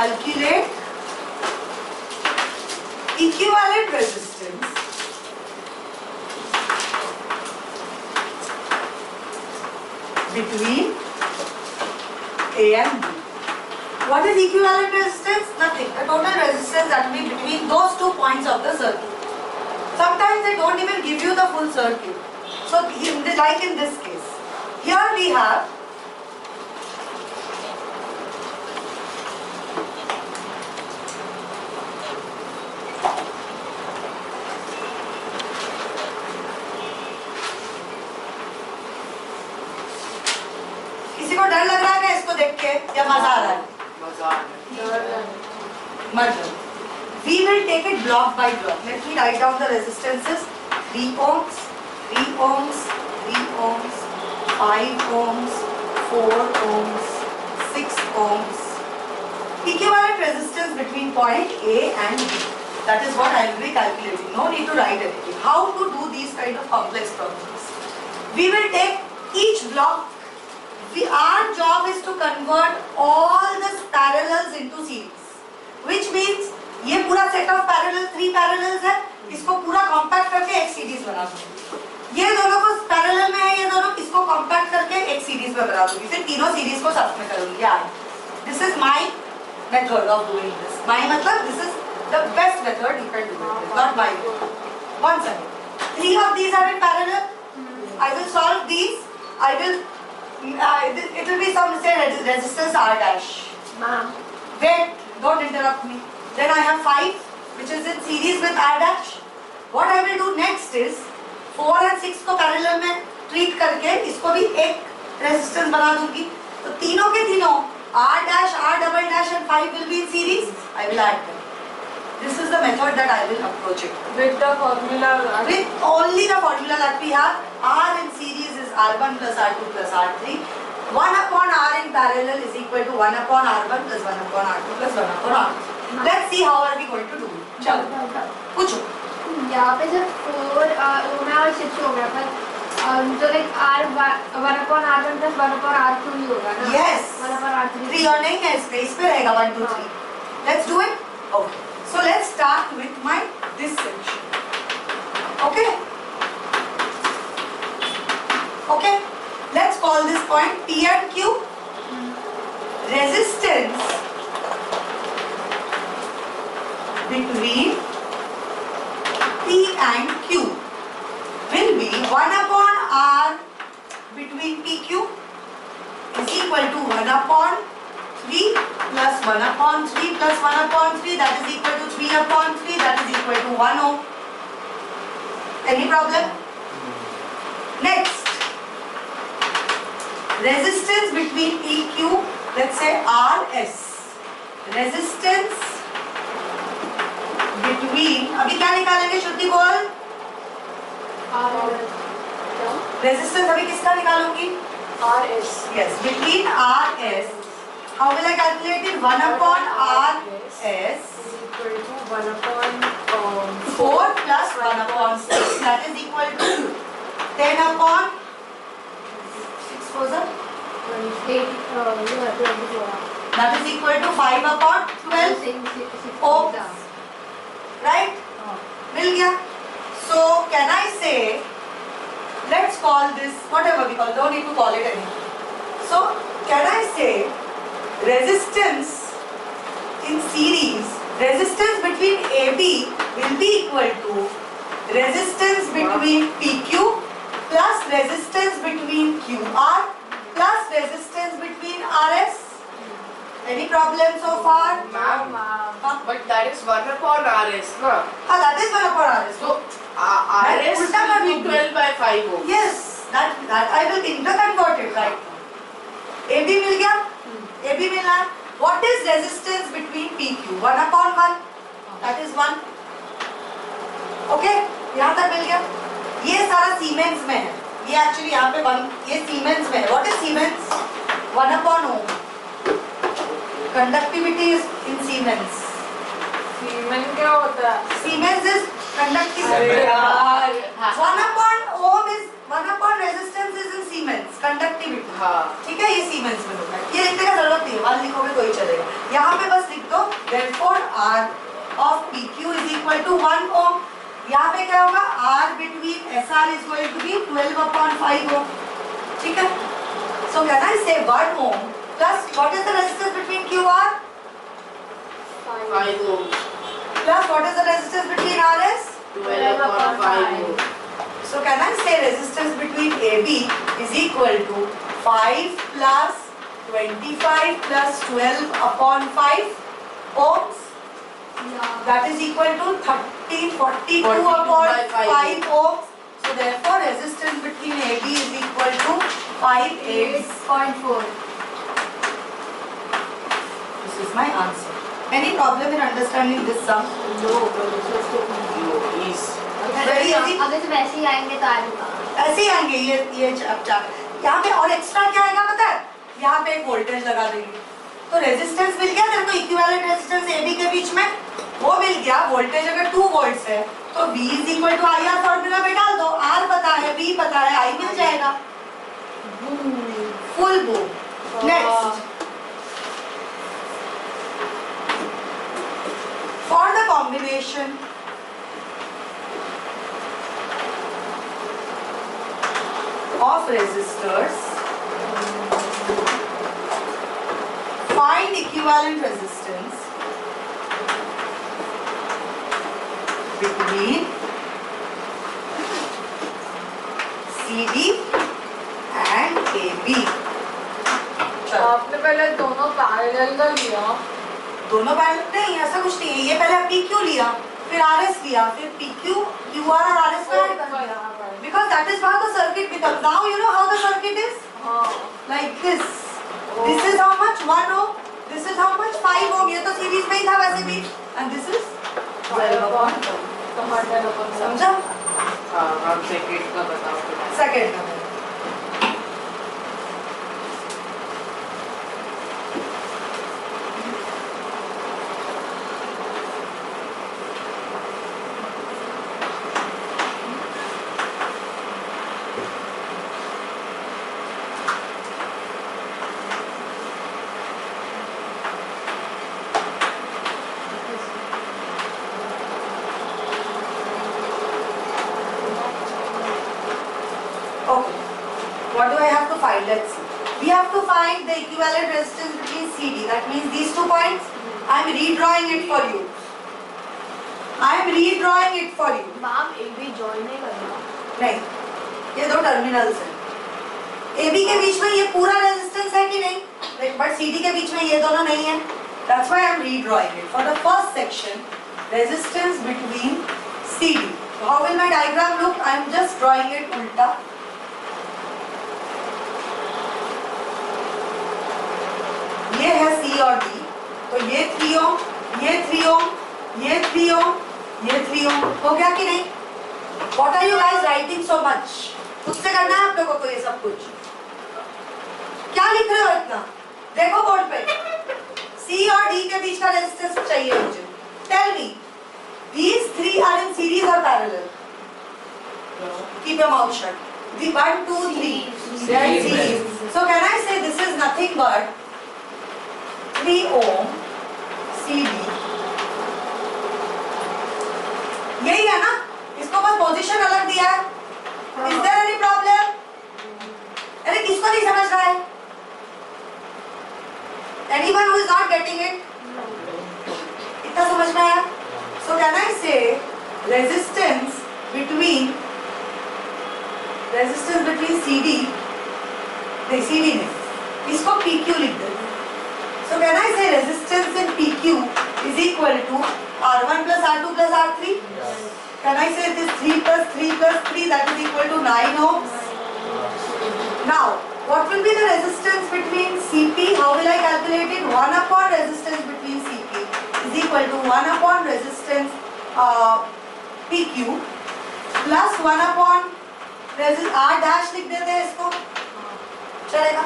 calculate equivalent resistance between A and B. What is equivalent resistance? Nothing. The total resistance that will be between those 2 points of the circuit. Sometimes they don't even give you the full circuit. So like in this case, here we have किसी को डर लग रहा है क्या इसको देख के या मजा आ रहा है? मतलब we will take it block by block. Let me write down the resistances. 3 ohms, 3 ohms, 3 ohms, 5 ohms, 4 ohms, 6 ohms. Equivalent resistance between point A and B. That is what I will be calculating. No need to write anything. How to do these kind of complex problems? We will take each block. Our job is to convert all the parallels into series, which means ये पूरा set of parallel 3 parallels है, इसको पूरा compact करके एक series बना दूंगी। ये दोनों को पैरेलल में है, ये दोनों इसको कॉम्पैक्ट करके एक सीरीज में बना दूंगी, फिर तीनों सीरीज को साथ में करूंगी। यार this is my method of doing this. My मतलब this is the best method you can do it, not my. One second, 3 of these are in parallel. I will solve these. I will it will be some say resistance R dash. Ma'am, wait, don't interrupt me. Then I have 5 which is in series with R dash. What I will do next is 4 and 6 को parallel में treat करके इसको भी एक resistance बना दूंगी। तो तीनों के तीनों R dash, R double dash and 5 will be in series. I will add them. This is the method that I will approach it with the formula. With only the formula that we have. R in series is R1 plus R2 plus R3. 1 upon R in parallel is equal to 1 upon R1 plus 1 upon R2 plus 1 upon R3. Let's see how are we going to do it. चलो पूछो। यहाँ पे जब 4 ओम और 6 हो गया था, तो like R 1 upon R1 plus 1 upon R2 ही होगा ना? Yes. 1 upon R3. 3 और नहीं है इस पे रहेगा 1 2 3. Let's do it. Okay. So let's start with my this section. Okay. Okay. Let's call this point P and Q. Resistance between P and Q will be 1 upon R between PQ is equal to 1 upon 3 plus 1 upon 3 plus 1 upon 3, that is equal to 3 upon 3, that is equal to 1 ohm. Any problem? Next, resistance between PQ, let's say RS. Resistance between, अभी क्या निकालेंगे श्रुति बोल? Resistance अभी किसका निकालूंगी? RS. Yes, between RS. How will I calculate it? 1 upon RS is equal to 1 upon 4 plus 1 upon 6, that is equal to 10 upon 6 was a 24. that is equal to 5 upon 12 ohms, right? मिल गया. So can I say, let's call this whatever we call, don't need to call it anything. So can I say resistance in series, resistance between AB will be equal to resistance between PQ plus resistance between QR plus resistance between RS. Any problem so far? Ma'am, but that is 1 upon RS, no? That is 1 upon RS. So RS will be 12 by 5 ohm. Yes, that I will interconvert it right now. AB मिल गया? AB मिला. What is resistance between PQ? 1 upon 1. That is 1. Okay? यहाँ तक मिल गया. ये सारा siemens में है. ये एक्चुअली यहाँ पे 1. ये सीमेंस में है. What is siemens? 1 upon ohm. Conductivity is in Siemens. Siemens क्या होता है? Siemens is conductivity. 1 upon ohm is 1 upon resistance is in Siemens. Conductivity. हाँ. ठीक है, ये Siemens में होता है. ये लिखने का जरूरत नहीं है. 1 लिखोगे तो ही चलेगा. यहाँ पे बस लिख दो Therefore R of PQ is equal to 1 ohm. यहाँ पे क्या होगा? R between SR is going to be 12/5 ohm. ठीक है? So can I say 1 ohm plus what is the resistance between QR? 5 ohms. Plus what is the resistance between RS? 12/5 ohms. So can I say resistance between AB is equal to 5 plus 25 plus 12/5 ohms? Yeah. That is equal to 42 42 upon by 5 5 ohms. So therefore resistance between AB is equal to 5 ohms. 8.4. This is my answer. Any problem in understanding this sum? No, but this was taking you easy. Very easy. अगर से वैसे ही आएंगे तो आएगा. ऐसे ही आएंगे ये यहाँ पे और एक्स्ट्रा क्या आएगा पता है? यहाँ पे एक वोल्टेज लगा देंगे तो रेजिस्टेंस मिल गया तेरे को इक्विवेलेंट रेजिस्टेंस AB के बीच में वो मिल गया. वोल्टेज अगर 2 वोल्ट्स है तो V is equal to IR formula में डाल दो. R पता है, V पता है, I मिल जाएगा. Full boom. Next for the combination of resistors, find equivalent resistance between CD and AB. चलो आपने पहले दोनों पैरेलल का लिया. दोनों पैरेलल नहीं, ऐसा कुछ नहीं है. ये पहले PQ लिया, फिर RS लिया, फिर PQ, QR और RS को ऐड कर दिया. Because that is how the circuit becomes. Now you know how the circuit is? Like this. This is how much? 1 ohm. This is how much? 5 ohm. ये तो series में ही था वैसे भी. And this is 12/4. समझा? हाँ, हम सेकंड का बताओ. सेकंड का. What do I have to find? Let's see. We have to find the equivalent resistance between CD. That means these 2 points. I am redrawing it for you. I am redrawing it for you. Ma'am AB join नहीं करना. नहीं, ये 2 terminals हैं. AB के बीच में ये पूरा resistance है कि नहीं? But CD के बीच में ये दोनों नहीं है. That's why I am redrawing it. For the first section, resistance between CD. So how will my diagram look? I am just drawing it ulta. ये है C और D, तो ये 3 ओम, ये 3 ओम, ये 3 ओम, ये 3 ओम. हो गया कि नहीं? What are you guys writing so much? खुद से करना है आप लोगों को ये सब कुछ. क्या लिख रहे हो इतना? देखो बोर्ड पे. C और D के बीच का रेजिस्टेंस चाहिए मुझे. Tell me, these 3 are in series or parallel? Keep your mouth shut. The 1, 2, 3. They are in series. So can I say this is nothing but 3 ohm CD. यही है ना? इसको बस पोजीशन अलग दिया है. Is there any problem? अरे किसको नहीं समझ रहा है? Anyone who is not getting it? इतना समझ में आया? So can I say resistance between CD नहीं CD नहीं, इसको PQ लिख दे. So can I say resistance in PQ is equal to R1 plus R2 plus R3? Yes. Can I say this 3 plus 3 plus 3 that is equal to 9 ohms? Now, what will be the resistance between CP? How will I calculate it? 1 upon resistance between CP is equal to 1 upon resistance PQ plus 1 upon R dash लिख देते हैं इसको. चलेगा?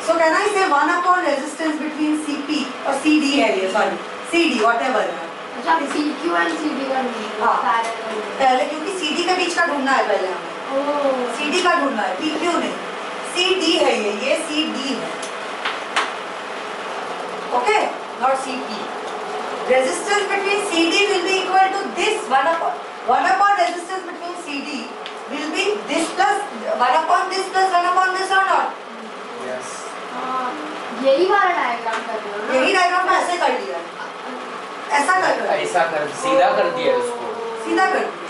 So can I say 1 upon resistance between CP or CD है ये, sorry, CD whatever है. अच्छा PQ and CD का नहीं. हाँ. पैरेलल. पहले क्योंकि CD के बीच का ढूंढना है पहले हमें. ओह. CD का ढूंढना है, PQ नहीं. CD है ये CD है. Okay? not CP. Resistance between CD will be equal to this 1 upon resistance between CD will be this plus 1 upon this plus 1 upon this or not? Yes. यही वाला diagram कर रहे हो ना? यही डायग्राम में ऐसे कर लिया, ऐसा कर लिया, ऐसा कर सीधा कर दिया उसको. सीधा कर दिया.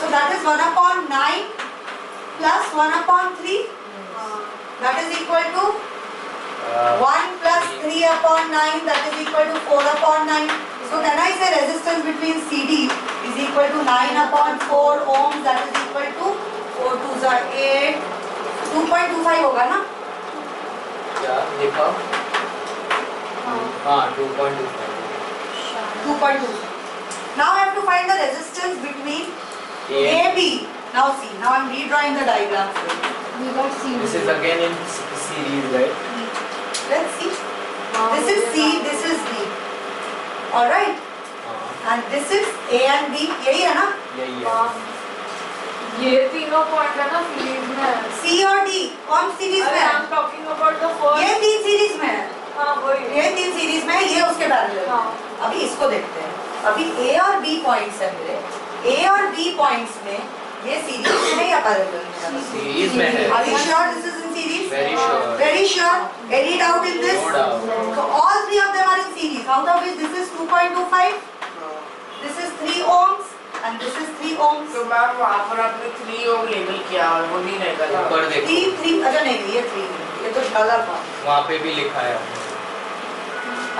So that is 1 upon 9 plus 1 upon 3. That is equal to 1 plus 3 upon 9, that is equal to 4 upon 9. So can I say resistance between CD is equal to 9 upon 4 ohms, that is equal to 4 2 8, 2.25 होगा ना? क्या देखा? हाँ 2.25. 2.25. Now I have to find the resistance between AB. Now see, now I am redrawing the diagram for you. We got C. This is again in series, right? Let's see. This is C, this is B. Alright? And this is A and B. यही है ना? यही है. ये तीनों point है ना series में है. C और D कौन सीरीज में अरे है? I am talking about the first. ये 3 सीरीज में है. हाँ वही. ये 3 सीरीज में है, ये उसके पैरेलल है. हाँ. अभी इसको देखते हैं. अभी A और B पॉइंट्स है मेरे. A और B पॉइंट्स में ये सीरीज में है या पैरेलल में है? सीरीज में है. Are you sure this is in series? Very sure. Very sure. Any doubt in this? No doubt. So all three of them are in series. Out of which this is 2.25, this is 3 ohms, and this is 3 ohms. तो ma'am वहाँ पर आपने 3 ओम label किया और वो नहीं निकला. ऊपर देखो. 3 अच्छा नहीं ये 3 ये तो गलत था. वहाँ पे भी लिखा है.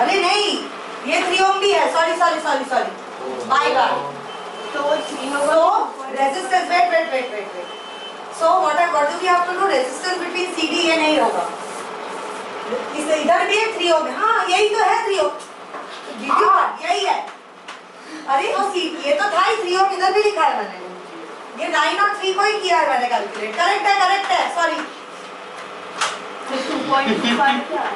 अरे नहीं ये 3 ohm भी है. Sorry. My God. तो 3 So resistance wait. So what do we have to do? Resistance between CD ये नहीं होगा. इस इधर भी एक 3 ohm है. हाँ यही तो है 3 ohm. यही है. अरे वो ये तो था ही 3 ohm इधर भी लिखा है मैंने. ये 9 और 3 को ही किया है मैंने कैलकुलेट. करेक्ट है. सॉरी. 2.25 क्या है?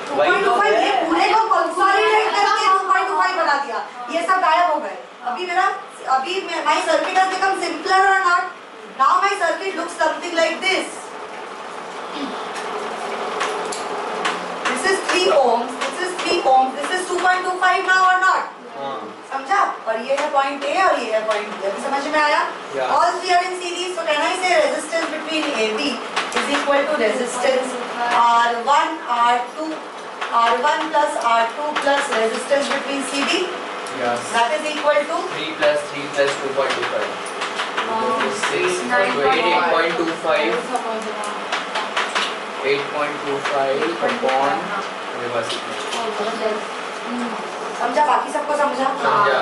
2.25 ये पूरे को कंसोलिडेट करके 2.25 बना दिया. ये सब गायब हो गए. अभी my circuit has become simpler or not? Now my circuit looks something like this. This is 3 ohms. This is 2.25 now or not? समझा? और ये है point A और ये है point B. अभी समझ में आया? Yeah. All three are in series. So can I say resistance between AB is equal to resistance R1 plus R2 plus resistance between CD? Yes. That is equal to 3 plus 2.25. 6 8.25. 8.25 upon. समझा? बाकी सबको समझा? समझा.